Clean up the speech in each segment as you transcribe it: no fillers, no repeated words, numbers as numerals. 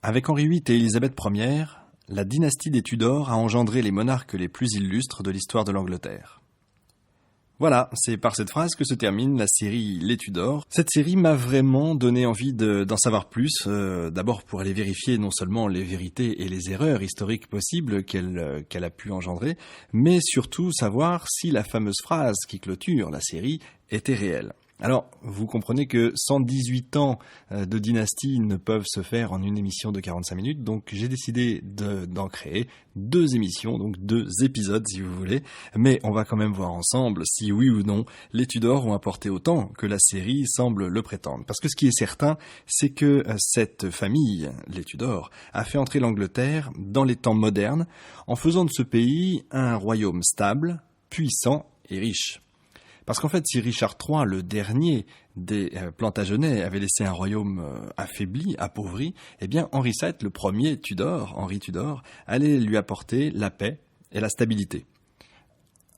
Avec Henri VIII et Élisabeth Ière, la dynastie des Tudors a engendré les monarques les plus illustres de l'histoire de l'Angleterre. Voilà, c'est par cette phrase que se termine la série Les Tudors. Cette série m'a vraiment donné envie d'en savoir plus, d'abord pour aller vérifier non seulement les vérités et les erreurs historiques possibles qu'elle a pu engendrer, mais surtout savoir si la fameuse phrase qui clôture la série était réelle. Alors, vous comprenez que 118 ans de dynastie ne peuvent se faire en une émission de 45 minutes, donc j'ai décidé d'en créer 2 émissions, donc 2 épisodes si vous voulez, mais on va quand même voir ensemble si oui ou non les Tudors ont apporté autant que la série semble le prétendre. Parce que ce qui est certain, c'est que cette famille, les Tudors, a fait entrer l'Angleterre dans les temps modernes en faisant de ce pays un royaume stable, puissant et riche. Parce qu'en fait, si Richard III, le dernier des Plantagenets, avait laissé un royaume affaibli, appauvri, eh bien Henri VII, le premier Tudor, Henri Tudor, allait lui apporter la paix et la stabilité.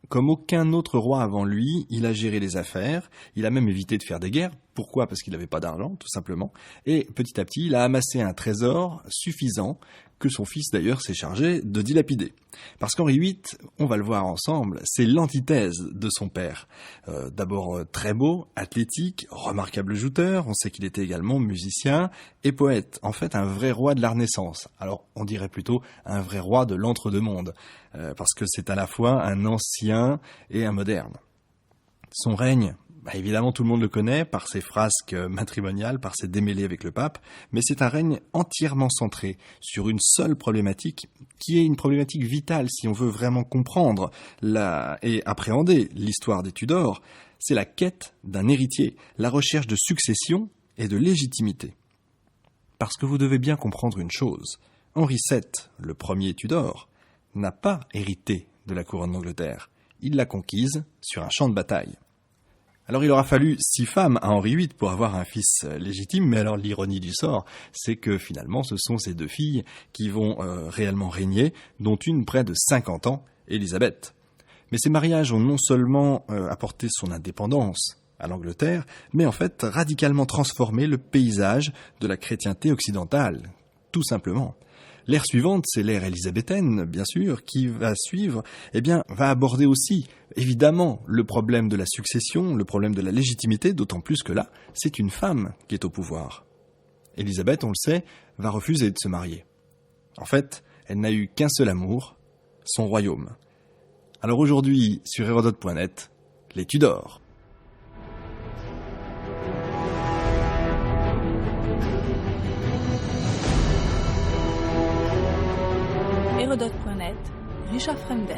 Comme aucun autre roi avant lui, il a géré les affaires, il a même évité de faire des guerres. Pourquoi ? Parce qu'il n'avait pas d'argent, tout simplement. Et petit à petit, il a amassé un trésor suffisant que son fils d'ailleurs s'est chargé de dilapider. Parce qu'Henri VIII, on va le voir ensemble, c'est l'antithèse de son père. D'abord très beau, athlétique, remarquable joueur, on sait qu'il était également musicien et poète. En fait, un vrai roi de la Renaissance. Alors, on dirait plutôt un vrai roi de l'entre-deux-mondes, parce que c'est à la fois un ancien et un moderne. Son règne, évidemment, tout le monde le connaît par ses frasques matrimoniales, par ses démêlés avec le pape, mais c'est un règne entièrement centré sur une seule problématique, qui est une problématique vitale si on veut vraiment comprendre et appréhender l'histoire des Tudors, c'est la quête d'un héritier, la recherche de succession et de légitimité. Parce que vous devez bien comprendre une chose, Henri VII, le premier Tudor, n'a pas hérité de la couronne d'Angleterre, il l'a conquise sur un champ de bataille. Alors il aura fallu 6 femmes à Henri VIII pour avoir un fils légitime, mais alors l'ironie du sort, c'est que finalement ce sont ces 2 filles qui vont réellement régner, dont une près de 50 ans, Élisabeth. Mais ces mariages ont non seulement apporté son indépendance à l'Angleterre, mais en fait radicalement transformé le paysage de la chrétienté occidentale, tout simplement. L'ère suivante, c'est l'ère élisabéthaine, bien sûr, qui va suivre, va aborder aussi, évidemment, le problème de la succession, le problème de la légitimité, d'autant plus que là, c'est une femme qui est au pouvoir. Élisabeth, on le sait, va refuser de se marier. En fait, elle n'a eu qu'un seul amour, son royaume. Alors aujourd'hui, sur Hérodote.net, les Tudors. Hérodote.net, Richard Fremder.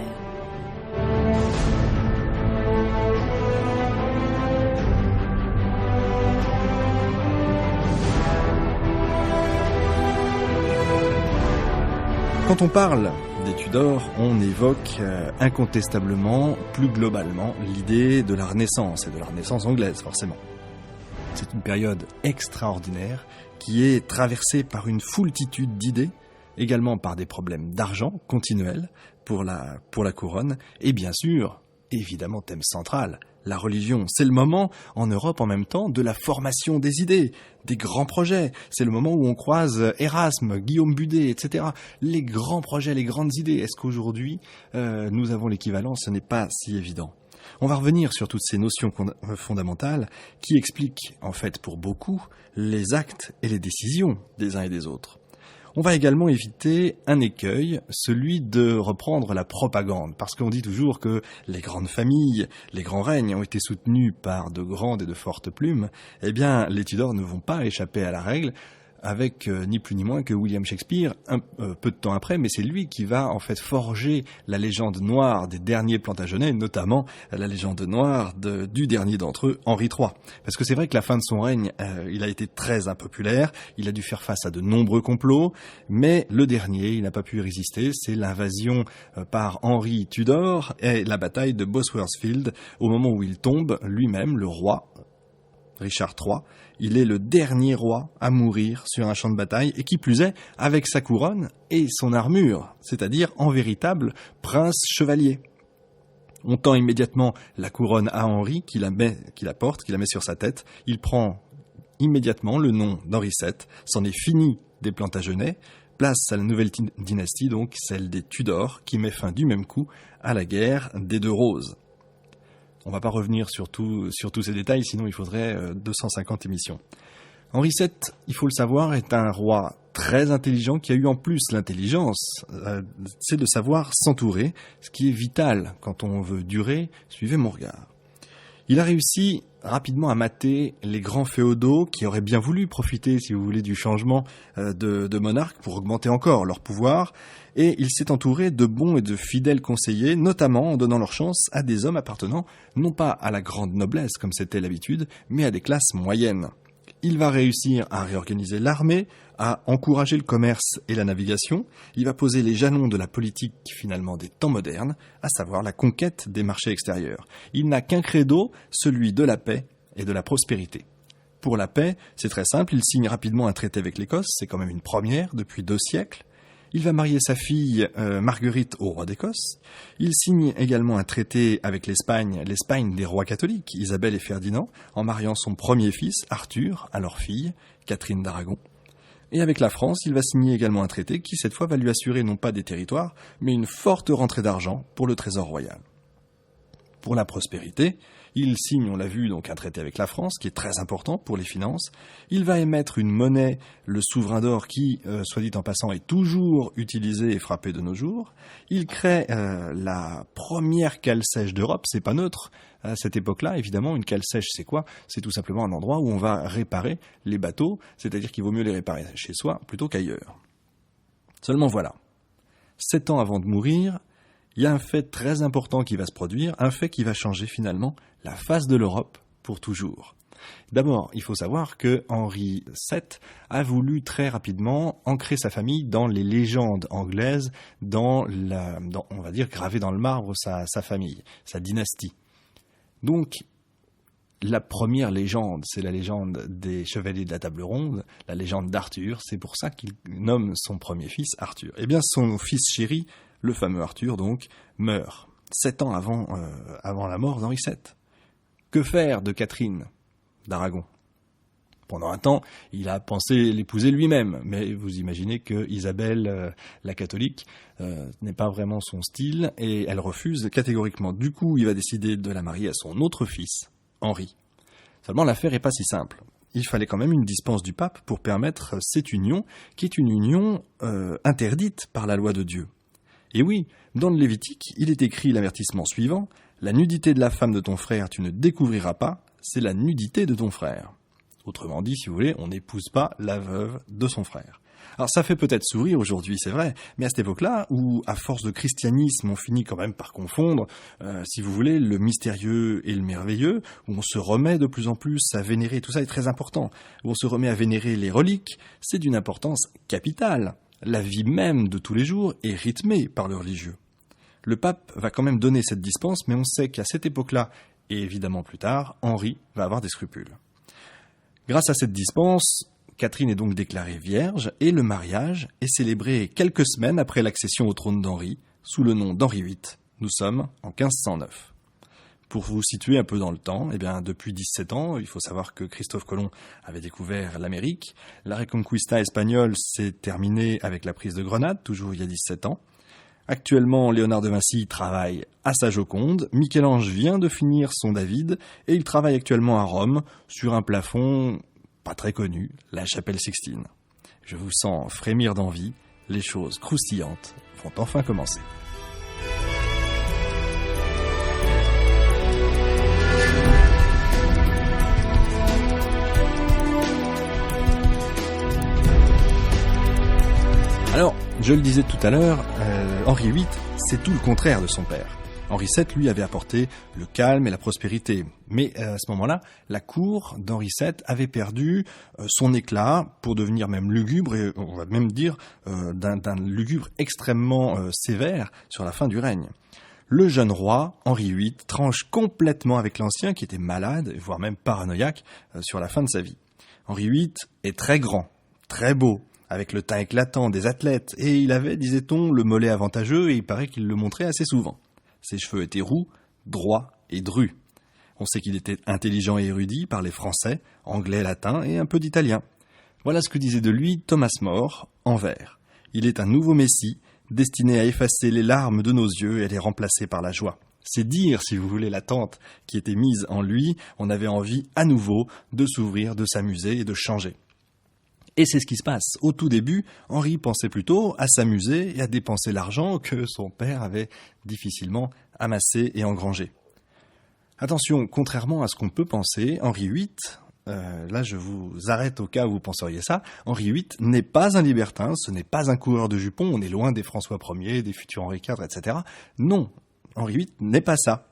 Quand on parle des Tudors, on évoque incontestablement, plus globalement, l'idée de la Renaissance, et de la Renaissance anglaise, forcément. C'est une période extraordinaire qui est traversée par une foultitude d'idées, également par des problèmes d'argent continuels pour la couronne, et bien sûr, évidemment thème central, la religion. C'est le moment, en Europe en même temps, de la formation des idées, des grands projets. C'est le moment où on croise Erasme, Guillaume Budet, etc. Les grands projets, les grandes idées. Est-ce qu'aujourd'hui, nous avons l'équivalent ? Ce n'est pas si évident. On va revenir sur toutes ces notions fondamentales qui expliquent, en fait, pour beaucoup, les actes et les décisions des uns et des autres. On va également éviter un écueil, celui de reprendre la propagande, parce qu'on dit toujours que les grandes familles, les grands règnes ont été soutenus par de grandes et de fortes plumes. Eh bien, les Tudors ne vont pas échapper à la règle, avec ni plus ni moins que William Shakespeare, peu de temps après, mais c'est lui qui va en fait forger la légende noire des derniers Plantagenets, notamment la légende noire du dernier d'entre eux, Henri III. Parce que c'est vrai que la fin de son règne, il a été très impopulaire, il a dû faire face à de nombreux complots, mais le dernier, il n'a pas pu y résister, c'est l'invasion par Henri Tudor et la bataille de Bosworth Field, au moment où il tombe lui-même, le roi, Richard III, il est le dernier roi à mourir sur un champ de bataille, et qui plus est, avec sa couronne et son armure, c'est-à-dire en véritable prince chevalier. On tend immédiatement la couronne à Henri, qui la met sur sa tête, il prend immédiatement le nom d'Henri VII, c'en est fini des Plantagenets, place à la nouvelle dynastie, donc celle des Tudors, qui met fin du même coup à la guerre des Deux Roses. On ne va pas revenir sur tous ces détails, sinon il faudrait 250 émissions. Henri VII, il faut le savoir, est un roi très intelligent qui a eu en plus l'intelligence, c'est de savoir s'entourer, ce qui est vital quand on veut durer, suivez mon regard. Il a réussi rapidement à mater les grands féodaux qui auraient bien voulu profiter, si vous voulez, du changement de monarque pour augmenter encore leur pouvoir, et il s'est entouré de bons et de fidèles conseillers, notamment en donnant leur chance à des hommes appartenant non pas à la grande noblesse comme c'était l'habitude, mais à des classes moyennes. Il va réussir à réorganiser l'armée, à encourager le commerce et la navigation. Il va poser les jalons de la politique finalement des temps modernes, à savoir la conquête des marchés extérieurs. Il n'a qu'un credo, celui de la paix et de la prospérité. Pour la paix, c'est très simple, il signe rapidement un traité avec l'Écosse, c'est quand même une première depuis 2 siècles. Il va marier sa fille Marguerite au roi d'Écosse. Il signe également un traité avec l'Espagne des rois catholiques, Isabelle et Ferdinand, en mariant son premier fils, Arthur, à leur fille, Catherine d'Aragon. Et avec la France, il va signer également un traité qui, cette fois, va lui assurer non pas des territoires, mais une forte rentrée d'argent pour le trésor royal. Pour la prospérité, il signe, on l'a vu, donc un traité avec la France, qui est très important pour les finances. Il va émettre une monnaie, le souverain d'or, qui, soit dit en passant, est toujours utilisé et frappé de nos jours. Il crée la première cale sèche d'Europe, c'est pas neutre. À cette époque-là, évidemment, une cale sèche, c'est quoi ? C'est tout simplement un endroit où on va réparer les bateaux, c'est-à-dire qu'il vaut mieux les réparer chez soi plutôt qu'ailleurs. Seulement voilà, 7 ans avant de mourir, il y a un fait très important qui va se produire, un fait qui va changer finalement la face de l'Europe pour toujours. D'abord, il faut savoir que Henri VII a voulu très rapidement ancrer sa famille dans les légendes anglaises, on va dire, graver dans le marbre sa famille, sa dynastie. Donc, la première légende, c'est la légende des Chevaliers de la Table Ronde, la légende d'Arthur, c'est pour ça qu'il nomme son premier fils Arthur. Eh bien, son fils chéri, le fameux Arthur, donc, meurt 7 ans avant la mort d'Henri VII. Que faire de Catherine d'Aragon ? Pendant un temps, il a pensé l'épouser lui-même, mais vous imaginez que Isabelle, la catholique, n'est pas vraiment son style, et elle refuse catégoriquement. Du coup, il va décider de la marier à son autre fils, Henri. Seulement, l'affaire n'est pas si simple. Il fallait quand même une dispense du pape pour permettre cette union, qui est une union interdite par la loi de Dieu. Et oui, dans le Lévitique, il est écrit l'avertissement suivant, « La nudité de la femme de ton frère, tu ne découvriras pas, c'est la nudité de ton frère. » Autrement dit, si vous voulez, on n'épouse pas la veuve de son frère. Alors ça fait peut-être sourire aujourd'hui, c'est vrai, mais à cette époque-là, où à force de christianisme, on finit quand même par confondre, si vous voulez, le mystérieux et le merveilleux, où on se remet de plus en plus à vénérer, tout ça est très important, où on se remet à vénérer les reliques, c'est d'une importance capitale. La vie même de tous les jours est rythmée par le religieux. Le pape va quand même donner cette dispense, mais on sait qu'à cette époque-là, et évidemment plus tard, Henri va avoir des scrupules. Grâce à cette dispense, Catherine est donc déclarée vierge, et le mariage est célébré quelques semaines après l'accession au trône d'Henri, sous le nom d'Henri VIII. Nous sommes en 1509. Pour vous situer un peu dans le temps, eh bien, depuis 17 ans, il faut savoir que Christophe Colomb avait découvert l'Amérique. La Reconquista espagnole s'est terminée avec la prise de Grenade, toujours il y a 17 ans. Actuellement, Léonard de Vinci travaille à sa Joconde, Michel-Ange vient de finir son David, et il travaille actuellement à Rome sur un plafond pas très connu, la chapelle Sixtine. Je vous sens frémir d'envie, les choses croustillantes vont enfin commencer. Alors, je le disais tout à l'heure, Henri VIII, c'est tout le contraire de son père. Henri VII, lui, avait apporté le calme et la prospérité. Mais à ce moment-là, la cour d'Henri VII avait perdu son éclat pour devenir même lugubre, et on va même dire d'un lugubre extrêmement sévère sur la fin du règne. Le jeune roi, Henri VIII, tranche complètement avec l'ancien qui était malade, voire même paranoïaque, sur la fin de sa vie. Henri VIII est très grand, très beau, avec le teint éclatant des athlètes, et il avait, disait-on, le mollet avantageux, et il paraît qu'il le montrait assez souvent. Ses cheveux étaient roux, droits et drus. On sait qu'il était intelligent et érudit, parlait français, anglais, latin et un peu d'italien. Voilà ce que disait de lui Thomas More, en vers. Il est un nouveau Messie, destiné à effacer les larmes de nos yeux et à les remplacer par la joie. C'est dire, si vous voulez, l'attente qui était mise en lui. On avait envie à nouveau de s'ouvrir, de s'amuser et de changer. Et c'est ce qui se passe. Au tout début, Henri pensait plutôt à s'amuser et à dépenser l'argent que son père avait difficilement amassé et engrangé. Attention, contrairement à ce qu'on peut penser, Henri VIII, là je vous arrête au cas où vous penseriez ça, Henri VIII n'est pas un libertin, ce n'est pas un coureur de jupons, on est loin des François Ier, des futurs Henri IV, etc. Non, Henri VIII n'est pas ça.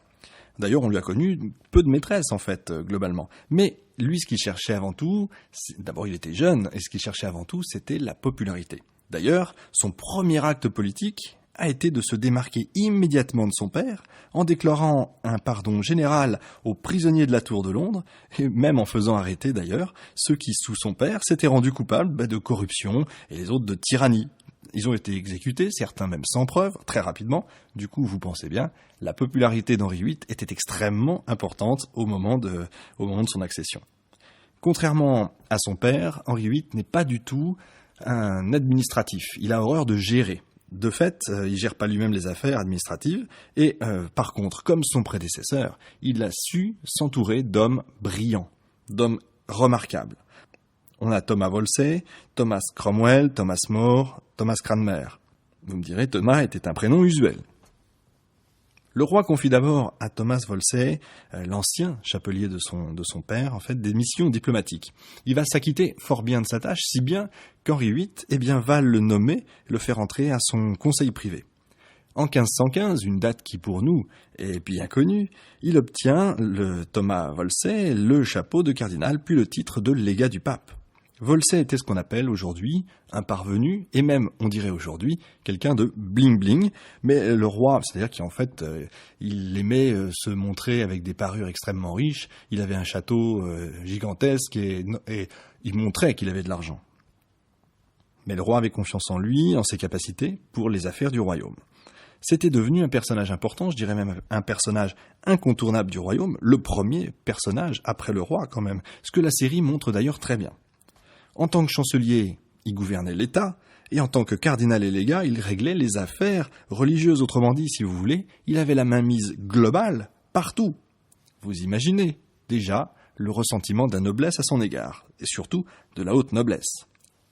D'ailleurs, on lui a connu peu de maîtresses, en fait, globalement. Mais lui, ce qu'il cherchait avant tout, d'abord il était jeune, et ce qu'il cherchait avant tout, c'était la popularité. D'ailleurs, son premier acte politique a été de se démarquer immédiatement de son père, en déclarant un pardon général aux prisonniers de la Tour de Londres, et même en faisant arrêter d'ailleurs ceux qui, sous son père, s'étaient rendus coupables de corruption et les autres de tyrannie. Ils ont été exécutés, certains même sans preuve, très rapidement. Du coup, vous pensez bien, la popularité d'Henri VIII était extrêmement importante au moment de son accession. Contrairement à son père, Henri VIII n'est pas du tout un administratif. Il a horreur de gérer. De fait, il gère pas lui-même les affaires administratives. Et par contre, comme son prédécesseur, il a su s'entourer d'hommes brillants, d'hommes remarquables. On a Thomas Wolsey, Thomas Cromwell, Thomas More, Thomas Cranmer. Vous me direz, Thomas était un prénom usuel. Le roi confie d'abord à Thomas Wolsey, l'ancien chapelier de son père, en fait, des missions diplomatiques. Il va s'acquitter fort bien de sa tâche, si bien qu'Henri VIII, va le nommer, le faire entrer à son conseil privé. En 1515, une date qui pour nous est bien connue, il obtient, Thomas Wolsey, le chapeau de cardinal, puis le titre de légat du pape. Wolsey était ce qu'on appelle aujourd'hui un parvenu, et même, on dirait aujourd'hui, quelqu'un de bling-bling, mais le roi, c'est-à-dire qu'en fait, il aimait se montrer avec des parures extrêmement riches, il avait un château gigantesque, et il montrait qu'il avait de l'argent. Mais le roi avait confiance en lui, en ses capacités, pour les affaires du royaume. C'était devenu un personnage important, je dirais même un personnage incontournable du royaume, le premier personnage après le roi quand même, ce que la série montre d'ailleurs très bien. En tant que chancelier, il gouvernait l'État, et en tant que cardinal et légat, il réglait les affaires religieuses, autrement dit, si vous voulez, il avait la mainmise globale partout. Vous imaginez déjà le ressentiment de la noblesse à son égard, et surtout de la haute noblesse.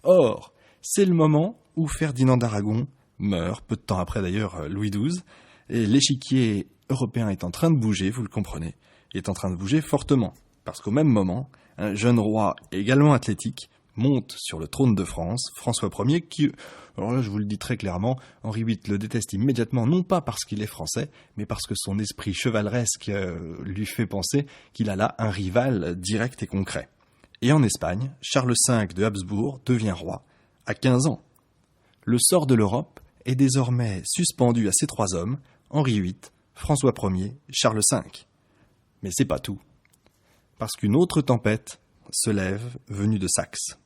Or, c'est le moment où Ferdinand d'Aragon meurt, peu de temps après d'ailleurs Louis XII, et l'échiquier européen est en train de bouger, vous le comprenez, est en train de bouger fortement, parce qu'au même moment, un jeune roi également athlétique monte sur le trône de France, François Ier, qui, alors là je vous le dis très clairement, Henri VIII le déteste immédiatement, non pas parce qu'il est français, mais parce que son esprit chevaleresque lui fait penser qu'il a là un rival direct et concret. Et en Espagne, Charles V de Habsbourg devient roi, à 15 ans. Le sort de l'Europe est désormais suspendu à ces trois hommes, Henri VIII, François Ier, Charles V. Mais c'est pas tout. Parce qu'une autre tempête se lève venue de Saxe.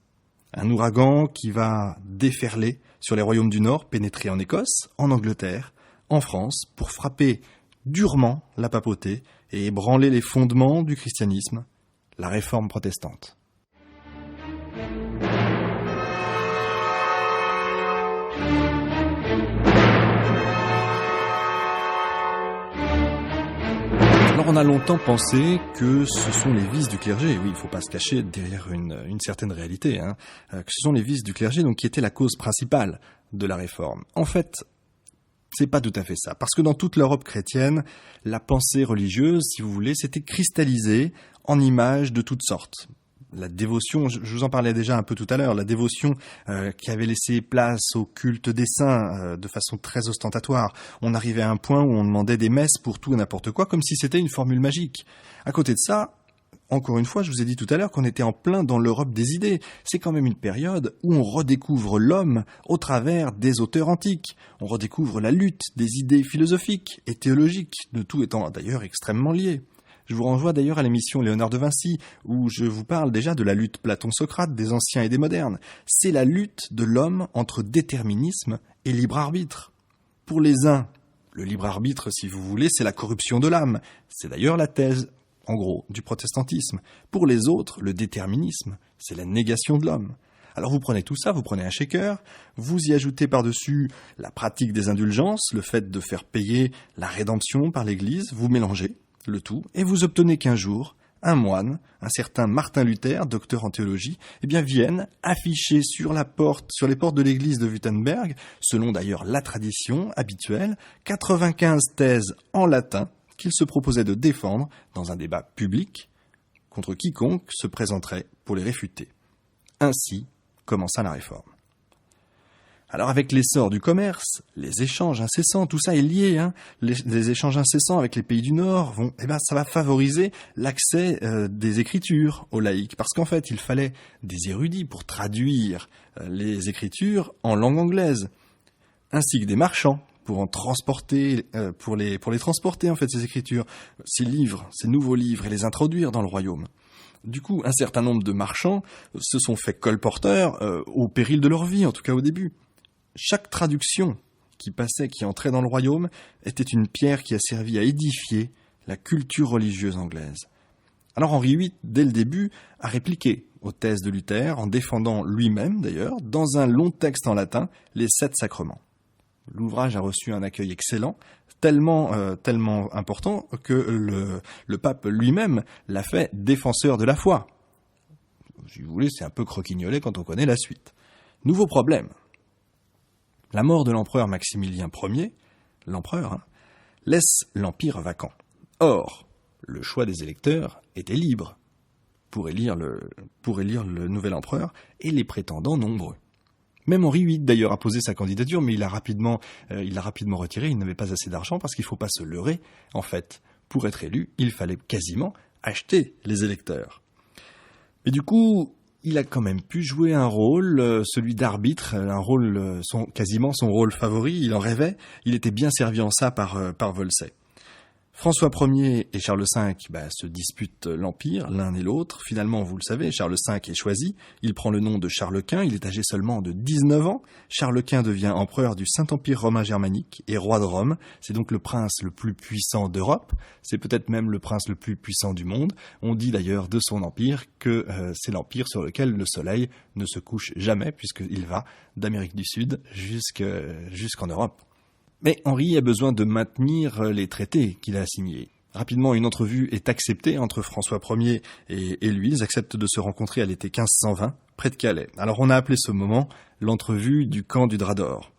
Un ouragan qui va déferler sur les royaumes du Nord, pénétrer en Écosse, en Angleterre, en France, pour frapper durement la papauté et ébranler les fondements du christianisme, la réforme protestante. Alors on a longtemps pensé que ce sont les vices du clergé, oui, il ne faut pas se cacher derrière une certaine réalité, que ce sont les vices du clergé donc, qui étaient la cause principale de la réforme. En fait, c'est pas tout à fait ça, parce que dans toute l'Europe chrétienne, la pensée religieuse, si vous voulez, s'était cristallisée en images de toutes sortes. La dévotion, je vous en parlais déjà un peu tout à l'heure, la dévotion qui avait laissé place au culte des saints de façon très ostentatoire. On arrivait à un point où on demandait des messes pour tout et n'importe quoi, comme si c'était une formule magique. À côté de ça, encore une fois, je vous ai dit tout à l'heure qu'on était en plein dans l'Europe des idées. C'est quand même une période où on redécouvre l'homme au travers des auteurs antiques. On redécouvre la lutte des idées philosophiques et théologiques, de tout étant d'ailleurs extrêmement lié. Je vous renvoie d'ailleurs à l'émission Léonard de Vinci, où je vous parle déjà de la lutte Platon-Socrate, des anciens et des modernes. C'est la lutte de l'homme entre déterminisme et libre arbitre. Pour les uns, le libre arbitre, si vous voulez, c'est la corruption de l'âme. C'est d'ailleurs la thèse, en gros, du protestantisme. Pour les autres, le déterminisme, c'est la négation de l'homme. Alors vous prenez tout ça, vous prenez un shaker, vous y ajoutez par-dessus la pratique des indulgences, le fait de faire payer la rédemption par l'Église, vous mélangez le tout, et vous obtenez qu'un jour, un moine, un certain Martin Luther, docteur en théologie, viennent afficher sur les portes de l'église de Wittenberg, selon d'ailleurs la tradition habituelle, 95 thèses en latin qu'il se proposait de défendre dans un débat public contre quiconque se présenterait pour les réfuter. Ainsi commença la réforme. Alors avec l'essor du commerce, les échanges incessants, tout ça est lié, les échanges incessants avec les pays du Nord ça va favoriser l'accès des écritures aux laïcs, parce qu'en fait il fallait des érudits pour traduire les écritures en langue anglaise, ainsi que des marchands pour en transporter, pour les transporter en fait ces écritures, ces nouveaux livres et les introduire dans le royaume. Du coup, un certain nombre de marchands se sont fait colporteurs au péril de leur vie, en tout cas au début. Chaque traduction qui entrait dans le royaume, était une pierre qui a servi à édifier la culture religieuse anglaise. Alors Henri VIII, dès le début, a répliqué aux thèses de Luther, en défendant lui-même d'ailleurs, dans un long texte en latin, les 7 sacrements. L'ouvrage a reçu un accueil excellent, tellement important que le pape lui-même l'a fait défenseur de la foi. Si vous voulez, c'est un peu croquignolé quand on connaît la suite. Nouveau problème. La mort de l'empereur Maximilien Ier, l'empereur, laisse l'empire vacant. Or, le choix des électeurs était libre pour élire le nouvel empereur, et les prétendants nombreux. Même Henri VIII d'ailleurs a posé sa candidature, mais il l'a rapidement retiré. Il n'avait pas assez d'argent, parce qu'il ne faut pas se leurrer. En fait, pour être élu, il fallait quasiment acheter les électeurs. Mais du coup, il a quand même pu jouer un rôle, celui d'arbitre, quasiment son rôle favori. Il en rêvait. Il était bien servi en ça par Wolsey. François Ier et Charles V se disputent l'Empire, l'un et l'autre. Finalement, vous le savez, Charles V est choisi. Il prend le nom de Charles Quint, il est âgé seulement de 19 ans. Charles Quint devient empereur du Saint-Empire romain germanique et roi de Rome. C'est donc le prince le plus puissant d'Europe. C'est peut-être même le prince le plus puissant du monde. On dit d'ailleurs de son empire que c'est l'empire sur lequel le soleil ne se couche jamais, puisqu'il va d'Amérique du Sud jusqu'en Europe. Mais Henri a besoin de maintenir les traités qu'il a signés. Rapidement, une entrevue est acceptée entre François Ier et lui. Ils acceptent de se rencontrer à l'été 1520, près de Calais. Alors on a appelé ce moment l'entrevue du camp du drap d'or.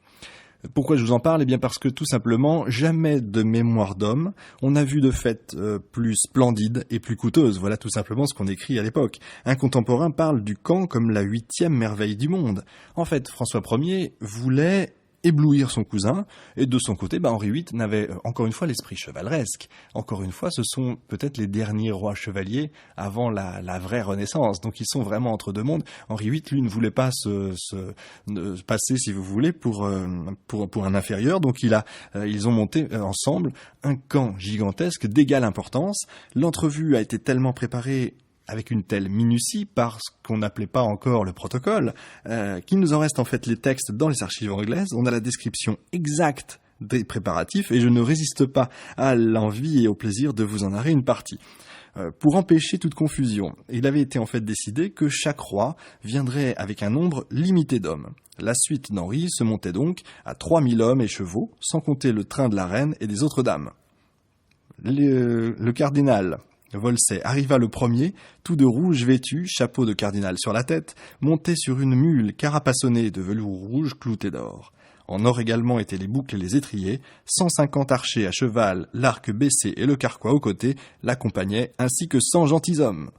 Pourquoi je vous en parle ? Eh bien parce que tout simplement, jamais de mémoire d'homme, on a vu de fête plus splendide et plus coûteuse. Voilà tout simplement ce qu'on écrit à l'époque. Un contemporain parle du camp comme la 8e merveille du monde. En fait, François Ier voulait éblouir son cousin, et de son côté, Henri VIII n'avait encore une fois l'esprit chevaleresque. Encore une fois, ce sont peut-être les derniers rois chevaliers avant la vraie Renaissance, donc ils sont vraiment entre deux mondes. Henri VIII, lui, ne voulait pas se passer, si vous voulez, pour un inférieur, donc ils ont monté ensemble un camp gigantesque d'égale importance. L'entrevue a été tellement préparée avec une telle minutie, par ce qu'on n'appelait pas encore le protocole, qu'il nous en reste en fait les textes dans les archives anglaises. On a la description exacte des préparatifs, et je ne résiste pas à l'envie et au plaisir de vous en narrer une partie. Pour empêcher toute confusion, il avait été en fait décidé que chaque roi viendrait avec un nombre limité d'hommes. La suite d'Henri se montait donc à 3000 hommes et chevaux, sans compter le train de la reine et des autres dames. Le cardinal Wolsey arriva le premier, tout de rouge vêtu, chapeau de cardinal sur la tête, monté sur une mule carapassonnée de velours rouge clouté d'or. En or également étaient les boucles et les étriers, 150 archers à cheval, l'arc baissé et le carquois au côté l'accompagnaient, ainsi que 100 gentilshommes.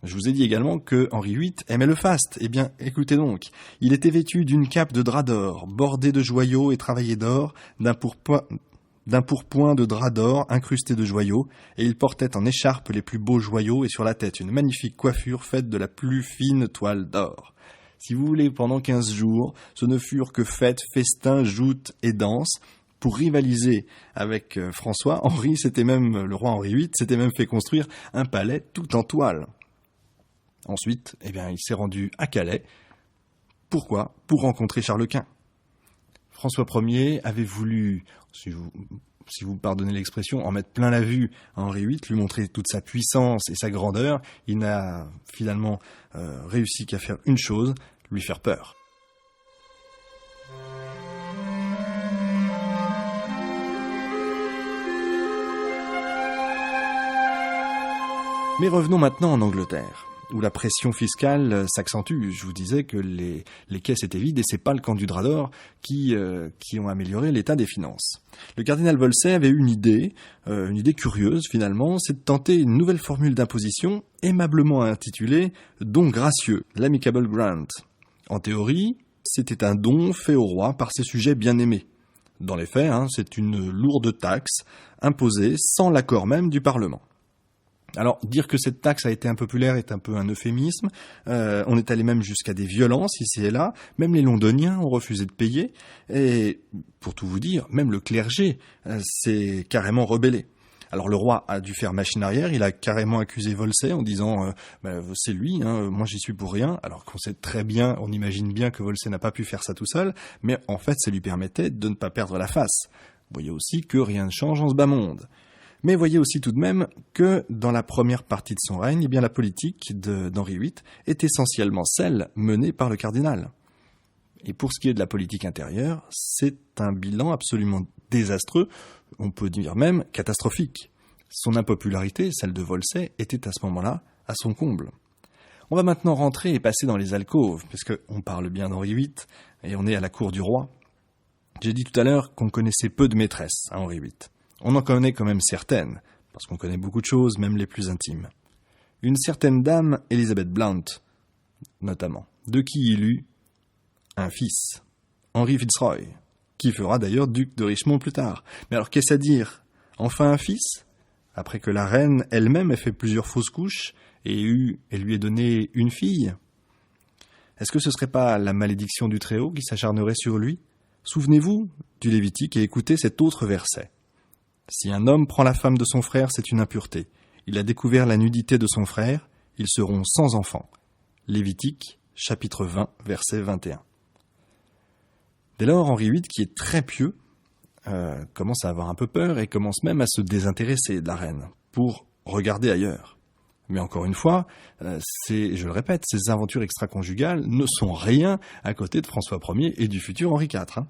Je vous ai dit également que Henri VIII aimait le faste. Eh bien, écoutez donc. Il était vêtu d'une cape de drap d'or, bordée de joyaux et travaillée d'or, d'un pourpoint de drap d'or incrusté de joyaux, et il portait en écharpe les plus beaux joyaux et sur la tête une magnifique coiffure faite de la plus fine toile d'or. Si vous voulez, pendant 15 jours, ce ne furent que fêtes, festins, joutes et danses. Pour rivaliser avec François, le roi Henri VIII s'était même fait construire un palais tout en toile. Ensuite, il s'est rendu à Calais. Pourquoi ? Pour rencontrer Charles Quint. François Ier avait voulu, si vous pardonnez l'expression, en mettre plein la vue à Henri VIII, lui montrer toute sa puissance et sa grandeur. Il n'a finalement réussi qu'à faire une chose, lui faire peur. Mais revenons maintenant en Angleterre, où la pression fiscale s'accentue. Je vous disais que les caisses étaient vides et c'est pas le camp du drap d'or qui ont amélioré l'état des finances. Le cardinal Wolsey avait une idée curieuse finalement, c'est de tenter une nouvelle formule d'imposition aimablement intitulée « don gracieux », l'amicable grant. En théorie, c'était un don fait au roi par ses sujets bien-aimés. Dans les faits, c'est une lourde taxe imposée sans l'accord même du Parlement. Alors, dire que cette taxe a été impopulaire est un peu un euphémisme. On est allé même jusqu'à des violences ici et là. Même les Londoniens ont refusé de payer. Et, pour tout vous dire, même le clergé s'est carrément rebellé. Alors le roi a dû faire machine arrière, il a carrément accusé Wolsey en disant c'est lui, moi j'y suis pour rien, alors qu'on sait très bien, on imagine bien que Wolsey n'a pas pu faire ça tout seul, mais en fait ça lui permettait de ne pas perdre la face. Vous voyez aussi que rien ne change en ce bas monde. Mais voyez aussi tout de même que dans la première partie de son règne, la politique d'Henri VIII est essentiellement celle menée par le cardinal. Et pour ce qui est de la politique intérieure, c'est un bilan absolument désastreux, on peut dire même catastrophique. Son impopularité, celle de Wolsey, était à ce moment-là à son comble. On va maintenant rentrer et passer dans les alcôves, puisqu'on parle bien d'Henri VIII et on est à la cour du roi. J'ai dit tout à l'heure qu'on connaissait peu de maîtresses à Henri VIII. On en connaît quand même certaines, parce qu'on connaît beaucoup de choses, même les plus intimes. Une certaine dame, Elizabeth Blount, notamment, de qui il eut un fils, Henry Fitzroy, qui fera d'ailleurs duc de Richmond plus tard. Mais alors qu'est-ce à dire? Enfin un fils? Après que la reine elle-même ait fait plusieurs fausses couches et lui ait donné une fille? Est-ce que ce serait pas la malédiction du Très-Haut qui s'acharnerait sur lui? Souvenez-vous du Lévitique et écoutez cet autre verset. Si un homme prend la femme de son frère, c'est une impureté. Il a découvert la nudité de son frère, ils seront sans enfant. Lévitique, chapitre 20, verset 21. Dès lors, Henri VIII, qui est très pieux, commence à avoir un peu peur et commence même à se désintéresser de la reine pour regarder ailleurs. Mais encore une fois, je le répète, ces aventures extra-conjugales ne sont rien à côté de François Ier et du futur Henri IV.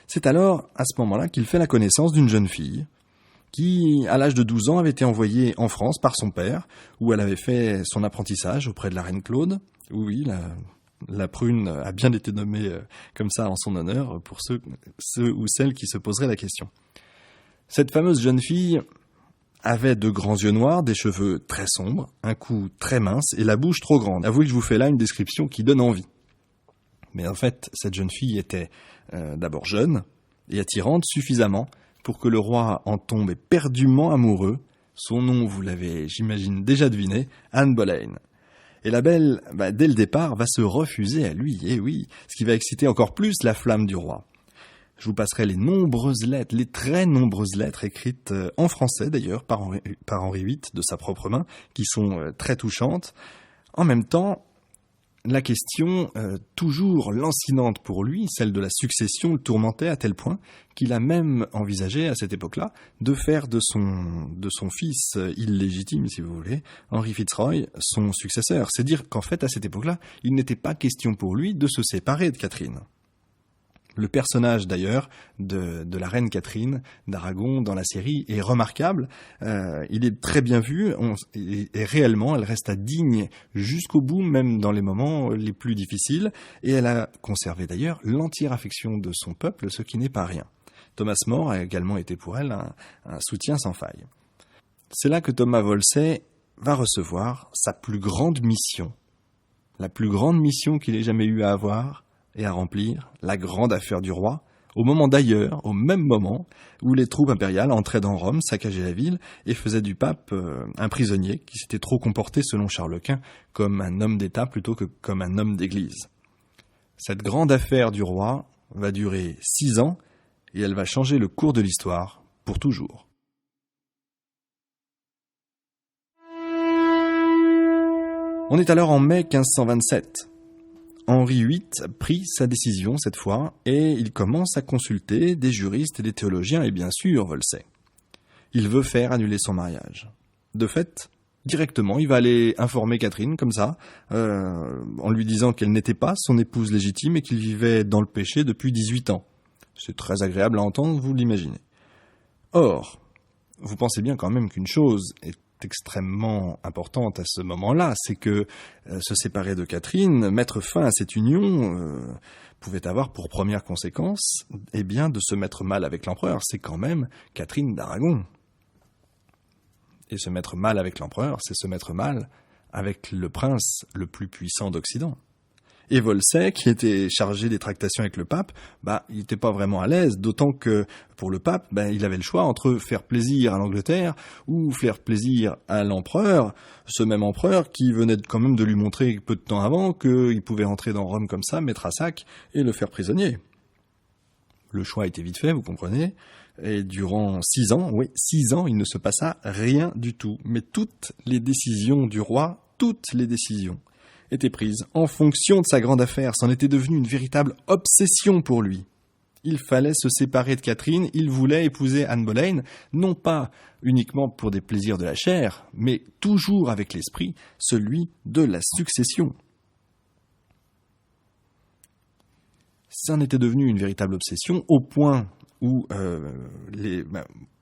C'est alors, à ce moment-là, qu'il fait la connaissance d'une jeune fille qui, à l'âge de 12 ans, avait été envoyée en France par son père, où elle avait fait son apprentissage auprès de la reine Claude. Oui, la prune a bien été nommée comme ça en son honneur pour ceux ou celles qui se poseraient la question. Cette fameuse jeune fille avait de grands yeux noirs, des cheveux très sombres, un cou très mince et la bouche trop grande. Avouez que je vous fais là une description qui donne envie. Mais en fait, cette jeune fille était d'abord jeune et attirante suffisamment pour que le roi en tombe éperdument amoureux. Son nom, vous l'avez, j'imagine, déjà deviné, Anne Boleyn. Et la belle, dès le départ, va se refuser à lui, et oui, ce qui va exciter encore plus la flamme du roi. Je vous passerai les nombreuses lettres, les très nombreuses lettres écrites en français d'ailleurs, par Henri VIII, de sa propre main, qui sont très touchantes. En même temps, la question, toujours lancinante pour lui, celle de la succession, le tourmentait à tel point qu'il a même envisagé à cette époque-là de faire de son fils illégitime, si vous voulez, Henry Fitzroy, son successeur. C'est dire qu'en fait, à cette époque-là, il n'était pas question pour lui de se séparer de Catherine. Le personnage d'ailleurs de la reine Catherine d'Aragon dans la série est remarquable, il est très bien vu et réellement elle resta digne jusqu'au bout, même dans les moments les plus difficiles, et elle a conservé d'ailleurs l'entière affection de son peuple, ce qui n'est pas rien. Thomas More a également été pour elle un soutien sans faille. C'est là que Thomas Wolsey va recevoir sa plus grande mission, la plus grande mission qu'il ait jamais eu à avoir et à remplir, la grande affaire du roi, au même moment où les troupes impériales entraient dans Rome, saccageaient la ville et faisaient du pape un prisonnier qui s'était trop comporté, selon Charles Quint, comme un homme d'État plutôt que comme un homme d'Église. Cette grande affaire du roi va durer 6 ans et elle va changer le cours de l'histoire pour toujours. On est alors en mai 1527. Henri VIII prit sa décision cette fois et il commence à consulter des juristes et des théologiens et bien sûr Wolsey. Il veut faire annuler son mariage. De fait, Directement, il va aller informer Catherine, comme ça, en lui disant qu'elle n'était pas son épouse légitime et qu'il vivait dans le péché depuis 18 ans. C'est très agréable à entendre, vous l'imaginez. Or, vous pensez bien quand même qu'une chose est extrêmement importante à ce moment-là, c'est que se séparer de Catherine, mettre fin à cette union, pouvait avoir pour première conséquence, eh bien, de se mettre mal avec l'empereur. C'est quand même Catherine d'Aragon. Et se mettre mal avec l'empereur, c'est se mettre mal avec le prince le plus puissant d'Occident. Et Wolsey, qui était chargé des tractations avec le pape, il n'était pas vraiment à l'aise, d'autant que pour le pape, il avait le choix entre faire plaisir à l'Angleterre ou faire plaisir à l'empereur, ce même empereur qui venait quand même de lui montrer peu de temps avant qu'il pouvait entrer dans Rome comme ça, mettre à sac et le faire prisonnier. Le choix était vite fait, vous comprenez. Et durant 6 ans, il ne se passa rien du tout. Mais toutes les décisions du roi, étaient prises en fonction de sa grande affaire. C'en était devenu une véritable obsession pour lui. Il fallait se séparer de Catherine, il voulait épouser Anne Boleyn, non pas uniquement pour des plaisirs de la chair, mais toujours avec l'esprit, celui de la succession. Ça en était devenu une véritable obsession, au point où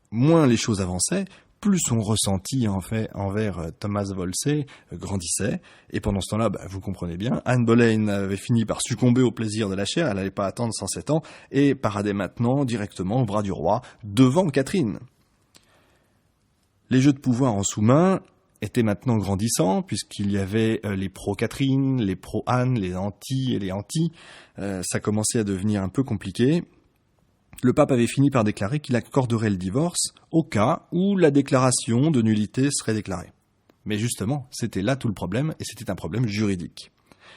moins les choses avançaient, plus son ressenti envers Thomas Wolsey grandissait. Et pendant ce temps-là, vous comprenez bien, Anne Boleyn avait fini par succomber au plaisir de la chair, elle n'allait pas attendre 107 ans, et paradait maintenant directement au bras du roi, devant Catherine. Les jeux de pouvoir en sous-main étaient maintenant grandissants, puisqu'il y avait les pro-Catherine, les pro-Anne, les anti et les anti. Ça commençait à devenir un peu compliqué. Le pape avait fini par déclarer qu'il accorderait le divorce au cas où la déclaration de nullité serait déclarée. Mais justement, c'était là tout le problème, et c'était un problème juridique.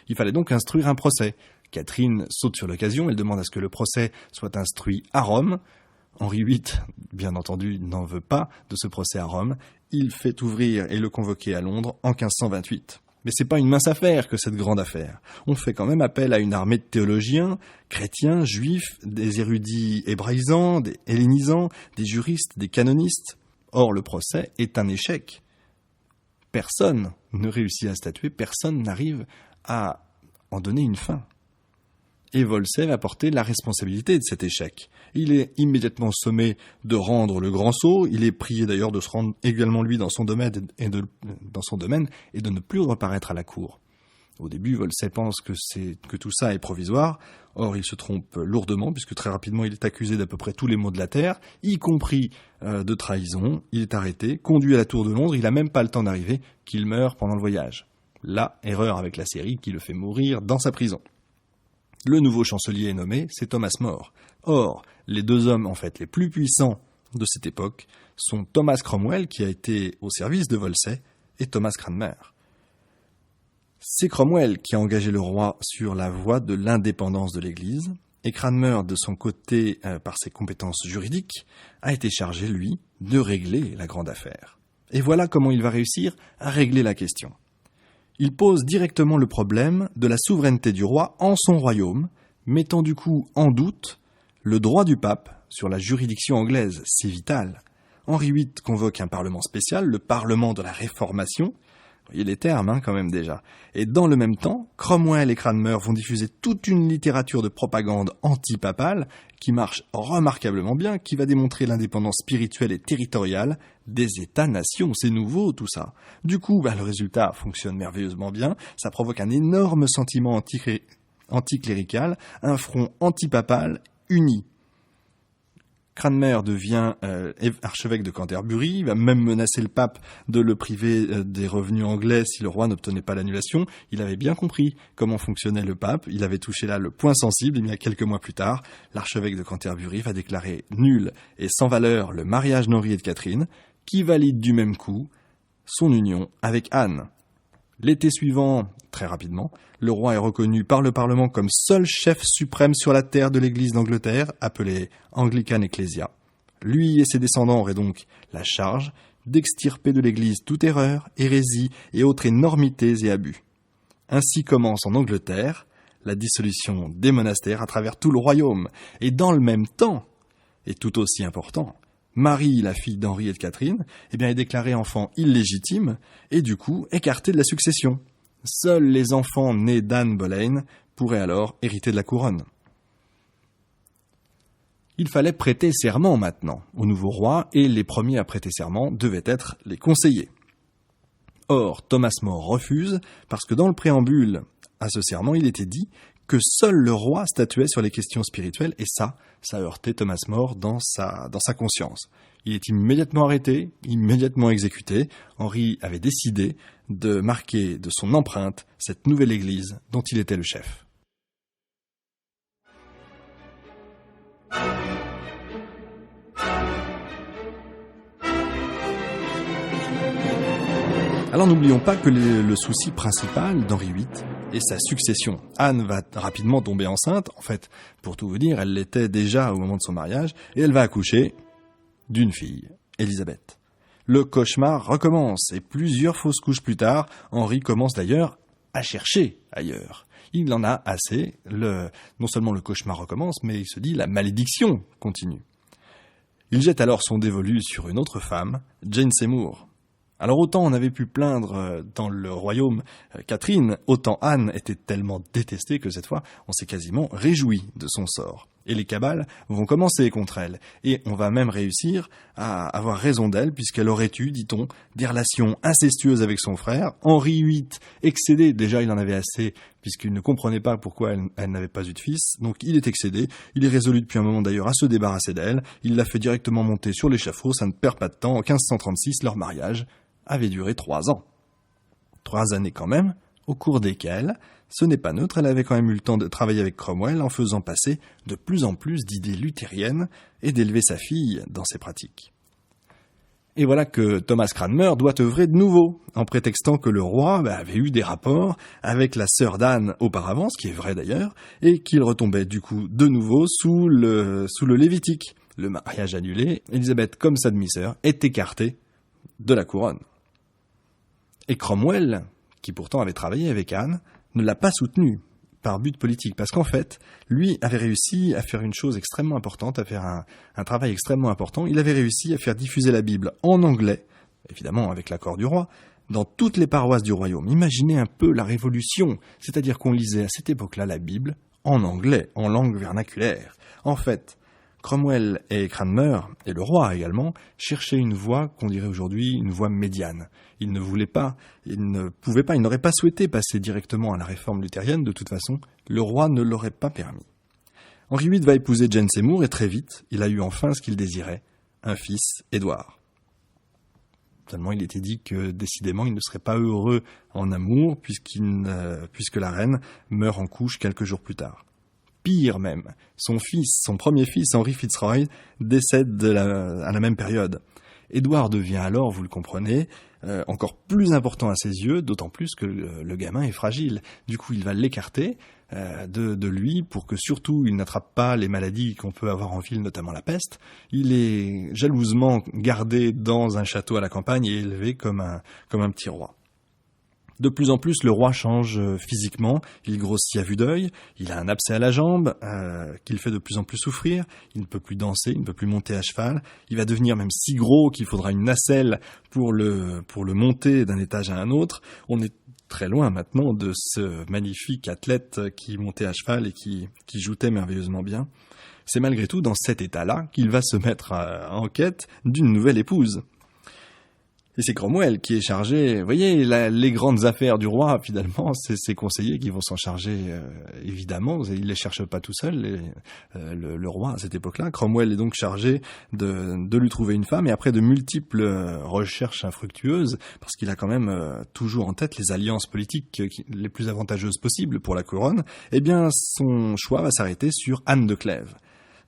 Il fallait donc instruire un procès. Catherine saute sur l'occasion, elle demande à ce que le procès soit instruit à Rome. Henri VIII, bien entendu, n'en veut pas de ce procès à Rome. Il fait ouvrir et le convoquer à Londres en 1528. Mais c'est pas une mince affaire que cette grande affaire. On fait quand même appel à une armée de théologiens, chrétiens, juifs, des érudits hébraïsants, des hellénisants, des juristes, des canonistes. Or, le procès est un échec. Personne ne réussit à statuer, personne n'arrive à en donner une fin. Et Wolsey va porter la responsabilité de cet échec. Il est immédiatement sommé de rendre le grand sceau, il est prié d'ailleurs de se rendre également lui dans son domaine et de ne plus reparaître à la cour. Au début, Wolsey pense que tout ça est provisoire, or il se trompe lourdement, puisque très rapidement il est accusé d'à peu près tous les maux de la terre, y compris de trahison. Il est arrêté, conduit à la Tour de Londres, il n'a même pas le temps d'arriver, qu'il meurt pendant le voyage. Là, erreur avec la série qui le fait mourir dans sa prison. Le nouveau chancelier est nommé, c'est Thomas More. Or, les deux hommes en fait les plus puissants de cette époque sont Thomas Cromwell, qui a été au service de Wolsey, et Thomas Cranmer. C'est Cromwell qui a engagé le roi sur la voie de l'indépendance de l'Église, et Cranmer, de son côté, par ses compétences juridiques, a été chargé, lui, de régler la grande affaire. Et voilà comment il va réussir à régler la question. Il pose directement le problème de la souveraineté du roi en son royaume, mettant du coup en doute le droit du pape sur la juridiction anglaise. C'est vital. Henri VIII convoque un parlement spécial, le parlement de la Réformation. Vous voyez les termes, quand même déjà. Et dans le même temps, Cromwell et Cranmer vont diffuser toute une littérature de propagande anti-papale qui marche remarquablement bien, qui va démontrer l'indépendance spirituelle et territoriale des États-nations. C'est nouveau tout ça. Du coup, le résultat fonctionne merveilleusement bien. Ça provoque un énorme sentiment anticlérical, un front anti-papal uni. Cranmer devient archevêque de Canterbury, il va même menacer le pape de le priver des revenus anglais si le roi n'obtenait pas l'annulation. Il avait bien compris comment fonctionnait le pape, il avait touché là le point sensible, et bien quelques mois plus tard, l'archevêque de Canterbury va déclarer nul et sans valeur le mariage d'Henri et de Catherine, qui valide du même coup son union avec Anne. L'été suivant, très rapidement, le roi est reconnu par le Parlement comme seul chef suprême sur la terre de l'Église d'Angleterre, appelée Anglican Ecclesia. Lui et ses descendants auraient donc la charge d'extirper de l'Église toute erreur, hérésie et autres énormités et abus. Ainsi commence en Angleterre la dissolution des monastères à travers tout le royaume. Et dans le même temps, et tout aussi important, Marie, la fille d'Henri et de Catherine, est déclarée enfant illégitime et du coup écartée de la succession. Seuls les enfants nés d'Anne Boleyn pourraient alors hériter de la couronne. Il fallait prêter serment maintenant au nouveau roi et les premiers à prêter serment devaient être les conseillers. Or, Thomas More refuse parce que dans le préambule à ce serment, il était dit que seul le roi statuait sur les questions spirituelles et ça heurtait Thomas More dans sa conscience. Il est immédiatement arrêté, immédiatement exécuté. Henri avait décidé de marquer de son empreinte cette nouvelle église dont il était le chef. Alors n'oublions pas que le souci principal d'Henri VIII est sa succession. Anne va rapidement tomber enceinte, en fait, pour tout vous dire, elle l'était déjà au moment de son mariage, et elle va accoucher d'une fille, Élisabeth. Le cauchemar recommence, et plusieurs fausses couches plus tard, Henri commence d'ailleurs à chercher ailleurs. Il en a assez, non seulement le cauchemar recommence, mais il se dit la malédiction continue. Il jette alors son dévolu sur une autre femme, Jane Seymour. Alors autant on avait pu plaindre dans le royaume Catherine, autant Anne était tellement détestée que cette fois on s'est quasiment réjoui de son sort. Et les cabales vont commencer contre elle. Et on va même réussir à avoir raison d'elle puisqu'elle aurait eu, dit-on, des relations incestueuses avec son frère. Henri VIII, excédé, déjà il en avait assez puisqu'il ne comprenait pas pourquoi elle n'avait pas eu de fils. Donc il est excédé, il est résolu depuis un moment d'ailleurs à se débarrasser d'elle. Il l'a fait directement monter sur l'échafaud, ça ne perd pas de temps. En 1536, leur mariage avait duré 3 ans. 3 années quand même, au cours desquelles, ce n'est pas neutre, elle avait quand même eu le temps de travailler avec Cromwell en faisant passer de plus en plus d'idées luthériennes et d'élever sa fille dans ses pratiques. Et voilà que Thomas Cranmer doit œuvrer de nouveau, en prétextant que le roi avait eu des rapports avec la sœur d'Anne auparavant, ce qui est vrai d'ailleurs, et qu'il retombait du coup de nouveau sous le Lévitique. Le mariage annulé, Élisabeth comme sa demi-sœur est écartée de la couronne. Et Cromwell, qui pourtant avait travaillé avec Anne, ne l'a pas soutenu par but politique, parce qu'en fait, lui avait réussi à faire une chose extrêmement importante, à faire un travail extrêmement important. Il avait réussi à faire diffuser la Bible en anglais, évidemment avec l'accord du roi, dans toutes les paroisses du royaume. Imaginez un peu la révolution, c'est-à-dire qu'on lisait à cette époque-là la Bible en anglais, en langue vernaculaire. En fait, Cromwell et Cranmer, et le roi également, cherchaient une voie qu'on dirait aujourd'hui une voie médiane. Ils ne voulaient pas, ils ne pouvaient pas, ils n'auraient pas souhaité passer directement à la réforme luthérienne, de toute façon, le roi ne l'aurait pas permis. Henri VIII va épouser Jane Seymour et très vite, il a eu enfin ce qu'il désirait, un fils, Édouard. Seulement, il était dit que décidément, il ne serait pas heureux en amour puisque la reine meurt en couche quelques jours plus tard. Pire même, son premier fils, Henry Fitzroy, décède à la même période. Édouard devient alors, vous le comprenez, encore plus important à ses yeux, d'autant plus que le gamin est fragile. Du coup, il va l'écarter de lui pour que surtout il n'attrape pas les maladies qu'on peut avoir en ville, notamment la peste. Il est jalousement gardé dans un château à la campagne et élevé comme un petit roi. De plus en plus, le roi change physiquement, il grossit à vue d'œil, il a un abcès à la jambe qui le fait de plus en plus souffrir, il ne peut plus danser, il ne peut plus monter à cheval, il va devenir même si gros qu'il faudra une nacelle pour le monter d'un étage à un autre. On est très loin maintenant de ce magnifique athlète qui montait à cheval et qui joutait merveilleusement bien. C'est malgré tout dans cet état-là qu'il va se mettre en quête d'une nouvelle épouse. Et c'est Cromwell qui est chargé, vous voyez, les grandes affaires du roi, finalement, c'est ses conseillers qui vont s'en charger, évidemment. Il les cherche pas tout seul, le roi à cette époque-là. Cromwell est donc chargé de lui trouver une femme, et après de multiples recherches infructueuses, parce qu'il a quand même toujours en tête les alliances politiques les plus avantageuses possibles pour la couronne, eh bien, son choix va s'arrêter sur Anne de Clèves.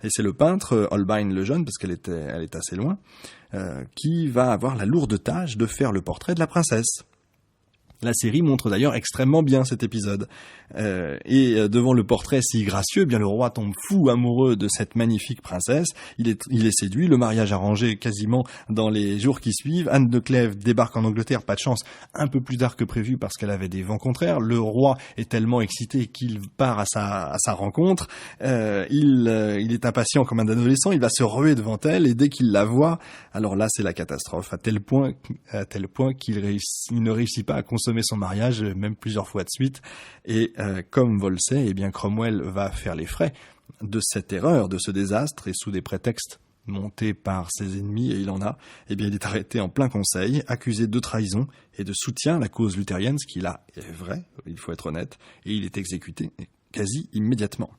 Et c'est le peintre, Holbein le Jeune, parce qu'elle est assez loin, qui va avoir la lourde tâche de faire le portrait de la princesse. La série montre d'ailleurs extrêmement bien cet épisode. Et devant le portrait si gracieux, eh bien le roi tombe fou amoureux de cette magnifique princesse. Il est séduit, le mariage arrangé quasiment dans les jours qui suivent. Anne de Clèves débarque en Angleterre, pas de chance, un peu plus tard que prévu parce qu'elle avait des vents contraires. Le roi est tellement excité qu'il part à sa rencontre. Il est impatient comme un adolescent, il va se ruer devant elle et dès qu'il la voit, alors là c'est la catastrophe, à tel point qu'il ne réussit pas à consommer son mariage, même plusieurs fois de suite. Et comme Wolsey, eh bien Cromwell va faire les frais de cette erreur, de ce désastre, et sous des prétextes montés par ses ennemis, et il en a, eh bien il est arrêté en plein conseil, accusé de trahison et de soutien à la cause luthérienne, ce qui là est vrai, il faut être honnête, et il est exécuté quasi immédiatement.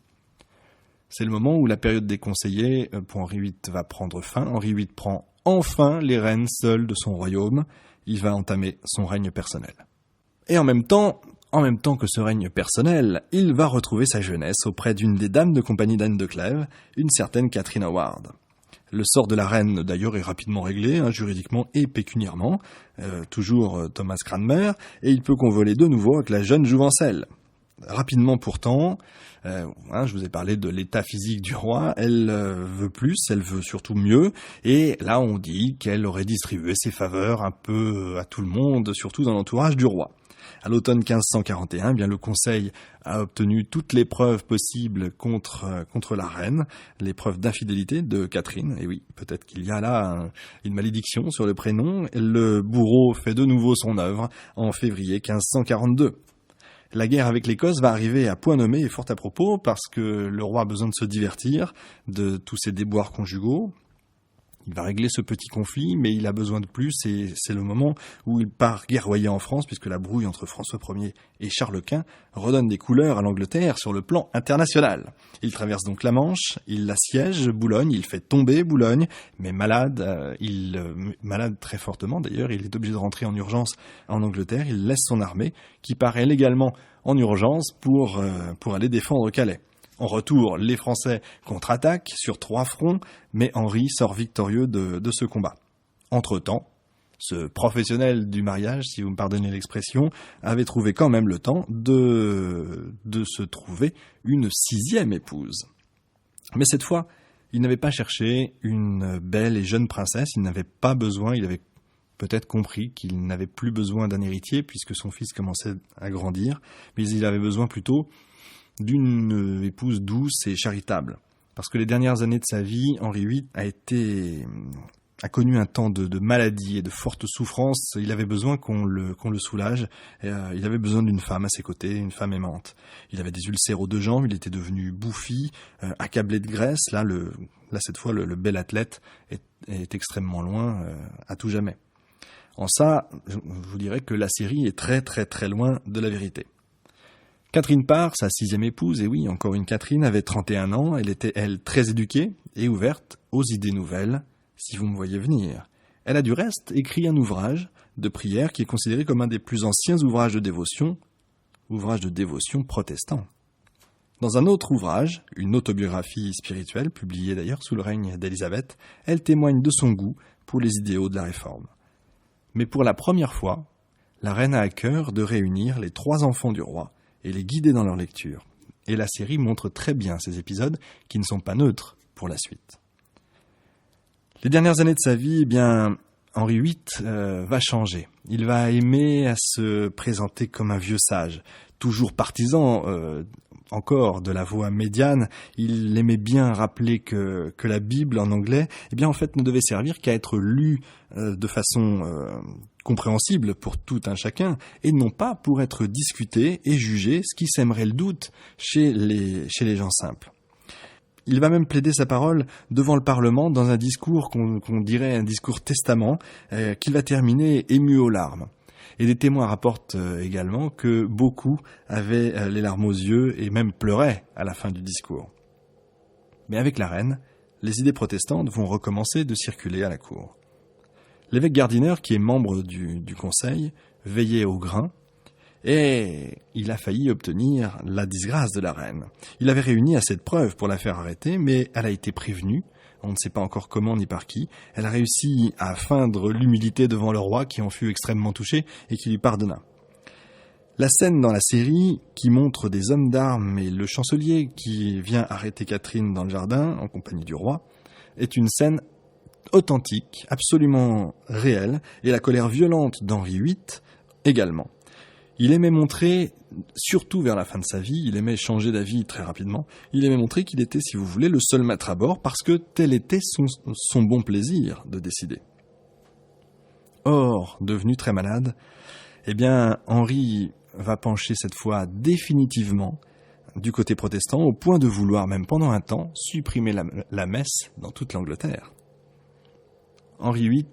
C'est le moment où la période des conseillers pour Henri VIII va prendre fin. Henri VIII prend enfin les rênes seul de son royaume. Il va entamer son règne personnel. Et en même temps que ce règne personnel, il va retrouver sa jeunesse auprès d'une des dames de compagnie d'Anne de Clèves, une certaine Catherine Howard. Le sort de la reine, d'ailleurs, est rapidement réglé, juridiquement et pécuniairement, toujours Thomas Cranmer, et il peut convoler de nouveau avec la jeune Jouvencelle. Rapidement pourtant, je vous ai parlé de l'état physique du roi, elle veut plus, elle veut surtout mieux, et là on dit qu'elle aurait distribué ses faveurs un peu à tout le monde, surtout dans l'entourage du roi. À l'automne 1541, bien le Conseil a obtenu toutes les preuves possibles contre la reine, les preuves d'infidélité de Catherine. Et oui, peut-être qu'il y a là une malédiction sur le prénom. Le bourreau fait de nouveau son œuvre en février 1542. La guerre avec l'Écosse va arriver à point nommé et fort à propos parce que le roi a besoin de se divertir de tous ses déboires conjugaux. Il va régler ce petit conflit, mais il a besoin de plus et c'est le moment où il part guerroyer en France puisque la brouille entre François Ier et Charles Quint redonne des couleurs à l'Angleterre sur le plan international. Il traverse donc la Manche, il assiège Boulogne, il fait tomber Boulogne, mais malade très fortement d'ailleurs, il est obligé de rentrer en urgence en Angleterre, il laisse son armée qui part elle également en urgence pour aller défendre Calais. En retour, les Français contre-attaquent sur 3 fronts, mais Henri sort victorieux de ce combat. Entre-temps, ce professionnel du mariage, si vous me pardonnez l'expression, avait trouvé quand même le temps de se trouver une 6e épouse. Mais cette fois, il n'avait pas cherché une belle et jeune princesse, il n'avait pas besoin, il avait peut-être compris qu'il n'avait plus besoin d'un héritier puisque son fils commençait à grandir, mais il avait besoin plutôt d'une épouse douce et charitable. Parce que les dernières années de sa vie, Henri VIII a connu un temps de maladie et de fortes souffrances. Il avait besoin qu'on le soulage. Il avait besoin d'une femme à ses côtés, une femme aimante. Il avait des ulcères aux 2 jambes, il était devenu bouffi, accablé de graisse. Là, cette fois, le bel athlète est extrêmement loin, à tout jamais. En ça, je vous dirais que la série est très très très loin de la vérité. Catherine Parr, sa 6e épouse, et oui, encore une Catherine, avait 31 ans, elle était, elle, très éduquée et ouverte aux idées nouvelles, si vous me voyez venir. Elle a du reste écrit un ouvrage de prière qui est considéré comme un des plus anciens ouvrages de dévotion protestant. Dans un autre ouvrage, une autobiographie spirituelle, publiée d'ailleurs sous le règne d'Élisabeth, elle témoigne de son goût pour les idéaux de la Réforme. Mais pour la première fois, la reine a à cœur de réunir les 3 enfants du roi, et les guider dans leur lecture. Et la série montre très bien ces épisodes qui ne sont pas neutres pour la suite. Les dernières années de sa vie, eh bien, Henri VIII va changer. Il va aimer à se présenter comme un vieux sage, toujours partisan encore de la voix médiane. Il aimait bien rappeler que la Bible en anglais, eh bien en fait, ne devait servir qu'à être lue de façon compréhensible pour tout un chacun, et non pas pour être discuté et jugé, ce qui sèmerait le doute chez les gens simples. Il va même plaider sa parole devant le Parlement dans un discours qu'on dirait un discours testament, qu'il va terminer ému aux larmes. Et des témoins rapportent également que beaucoup avaient les larmes aux yeux et même pleuraient à la fin du discours. Mais avec la reine, les idées protestantes vont recommencer de circuler à la cour. L'évêque Gardiner, qui est membre du conseil, veillait au grain, et il a failli obtenir la disgrâce de la reine. Il avait réuni assez de preuves pour la faire arrêter, mais elle a été prévenue, on ne sait pas encore comment ni par qui. Elle a réussi à feindre l'humilité devant le roi, qui en fut extrêmement touché et qui lui pardonna. La scène dans la série qui montre des hommes d'armes et le chancelier qui vient arrêter Catherine dans le jardin en compagnie du roi est une scène authentique, absolument réelle, et la colère violente d'Henri VIII également. Il aimait montrer, surtout vers la fin de sa vie, il aimait changer d'avis très rapidement, il aimait montrer qu'il était, si vous voulez, le seul maître à bord parce que tel était son bon plaisir de décider. Or, devenu très malade, eh bien, Henri va pencher cette fois définitivement du côté protestant au point de vouloir, même pendant un temps, supprimer la messe dans toute l'Angleterre. Henri VIII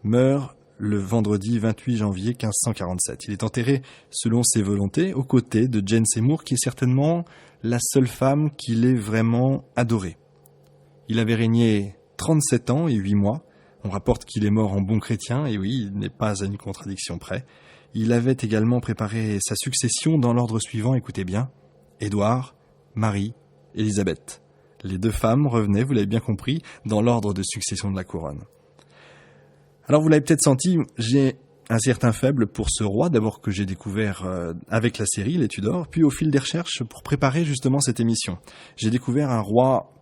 meurt le vendredi 28 janvier 1547. Il est enterré, selon ses volontés, aux côtés de Jane Seymour, qui est certainement la seule femme qu'il ait vraiment adorée. Il avait régné 37 ans et 8 mois. On rapporte qu'il est mort en bon chrétien, et oui, il n'est pas à une contradiction près. Il avait également préparé sa succession dans l'ordre suivant, écoutez bien, Édouard, Marie, Élisabeth. Les 2 femmes revenaient, vous l'avez bien compris, dans l'ordre de succession de la couronne. Alors vous l'avez peut-être senti, j'ai un certain faible pour ce roi, d'abord que j'ai découvert avec la série, les Tudors, puis au fil des recherches pour préparer justement cette émission. J'ai découvert un roi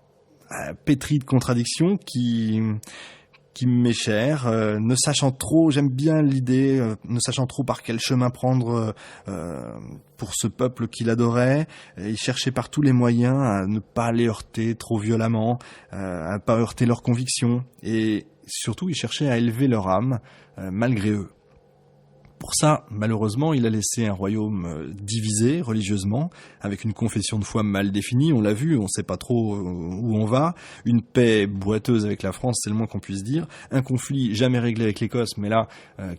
pétri de contradictions qui m'est cher, ne sachant trop, j'aime bien l'idée, ne sachant trop par quel chemin prendre pour ce peuple qu'il adorait. Il cherchait par tous les moyens à ne pas les heurter trop violemment, à ne pas heurter leurs convictions, et surtout il cherchait à élever leur âme malgré eux. Pour ça, malheureusement, il a laissé un royaume divisé religieusement, avec une confession de foi mal définie, on l'a vu, on ne sait pas trop où on va, une paix boiteuse avec la France, c'est le moins qu'on puisse dire, un conflit jamais réglé avec l'Écosse, mais là,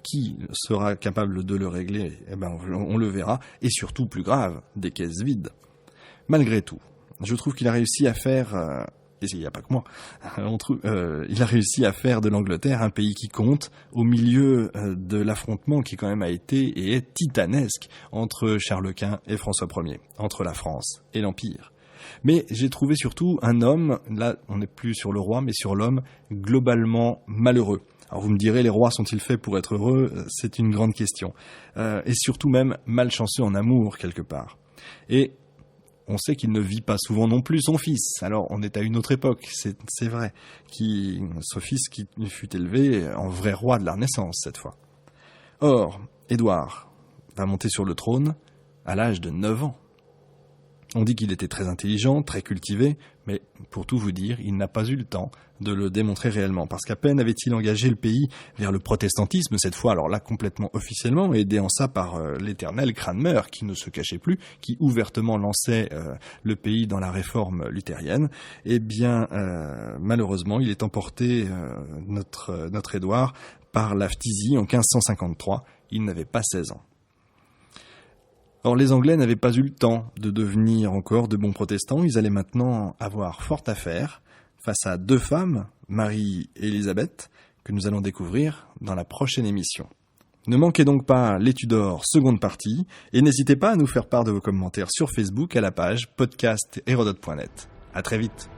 qui sera capable de le régler? Eh ben, on le verra, et surtout, plus grave, des caisses vides. Malgré tout, je trouve qu'il a réussi à faire... et il n'y a pas que moi, il a réussi à faire de l'Angleterre un pays qui compte au milieu de l'affrontement qui quand même a été et est titanesque entre Charles Quint et François Ier, entre la France et l'Empire. Mais j'ai trouvé surtout un homme, là on n'est plus sur le roi mais sur l'homme, globalement malheureux. Alors vous me direz, les rois sont-ils faits pour être heureux? C'est une grande question. Et surtout même malchanceux en amour quelque part. Et on sait qu'il ne vit pas souvent non plus son fils. Alors, on est à une autre époque, c'est vrai. Ce fils qui fut élevé en vrai roi de la Renaissance, cette fois. Or, Édouard va monter sur le trône à l'âge de 9 ans. On dit qu'il était très intelligent, très cultivé, mais pour tout vous dire, il n'a pas eu le temps de le démontrer réellement, parce qu'à peine avait-il engagé le pays vers le protestantisme, cette fois, alors là, complètement officiellement, aidé en ça par l'éternel Cranmer, qui ne se cachait plus, qui ouvertement lançait le pays dans la réforme luthérienne. Eh bien, malheureusement, il est emporté, notre Édouard, par la phtisie en 1553. Il n'avait pas 16 ans. Or, les Anglais n'avaient pas eu le temps de devenir encore de bons protestants. Ils allaient maintenant avoir fort à faire face à 2 femmes, Marie et Élisabeth, que nous allons découvrir dans la prochaine émission. Ne manquez donc pas les Tudors, seconde partie, et n'hésitez pas à nous faire part de vos commentaires sur Facebook à la page podcast-hérodote.net. À très vite.